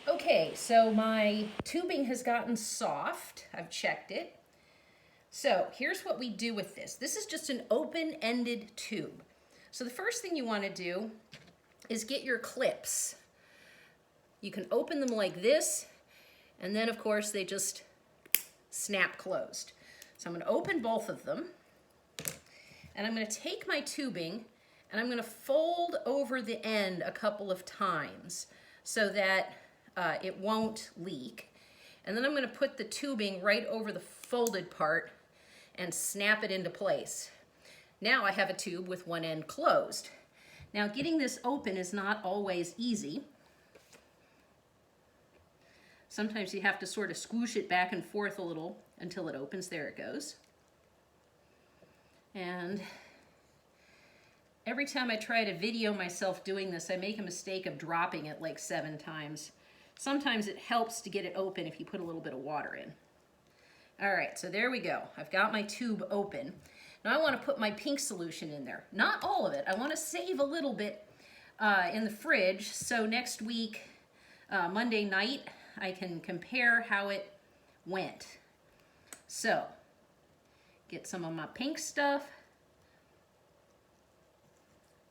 Okay, so my tubing has gotten soft. I've checked it. So here's what we do with this. This is just an open-ended tube. So the first thing you want to do is get your clips. You can open them like this, and then of course they just snap closed. So I'm going to open both of them, and I'm going to take my tubing and I'm going to fold over the end a couple of times so that it won't leak. And then I'm going to put the tubing right over the folded part and snap it into place. Now I have a tube with one end closed. Now getting this open is not always easy. Sometimes you have to sort of squish it back and forth a little until it opens. There it goes. And every time I try to video myself doing this, I make a mistake of dropping it like 7 times. Sometimes it helps to get it open if you put a little bit of water in. All right, so there we go. I've got my tube open. Now I want to put my pink solution in there. Not all of it. I want to save a little bit in the fridge, so next week, Monday night, I can compare how it went. So, get some of my pink stuff.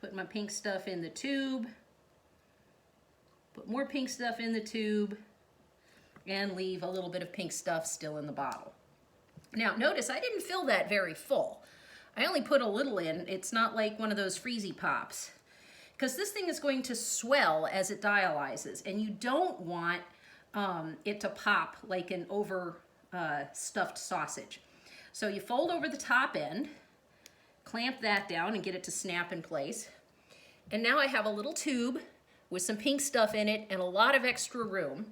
Put my pink stuff in the tube. Put more pink stuff in the tube. And leave a little bit of pink stuff still in the bottle. Now, notice I didn't fill that very full. I only put a little in. It's not like one of those freezy pops. Because this thing is going to swell as it dialyzes, and you don't want it to pop like an stuffed sausage. So you fold over the top end, clamp that down and get it to snap in place. And now I have a little tube with some pink stuff in it and a lot of extra room.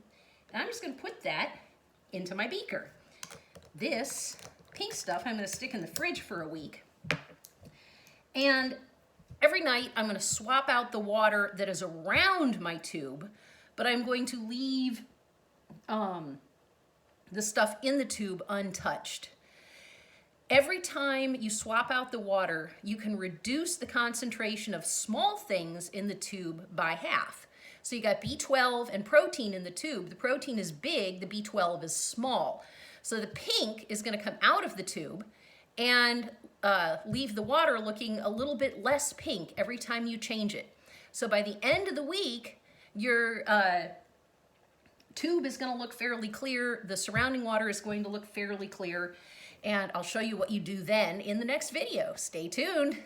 And I'm just going to put that into my beaker. This pink stuff I'm going to stick in the fridge for a week. And every night I'm going to swap out the water that is around my tube, but I'm going to leave the stuff in the tube untouched. Every time you swap out the water, you can reduce the concentration of small things in the tube by half. So you got B12 and protein in the tube. The protein is big, the B12 is small. So the pink is going to come out of the tube and leave the water looking a little bit less pink every time you change it. So by the end of the week, your tube is going to look fairly clear. The surrounding water is going to look fairly clear. And I'll show you what you do then in the next video. Stay tuned.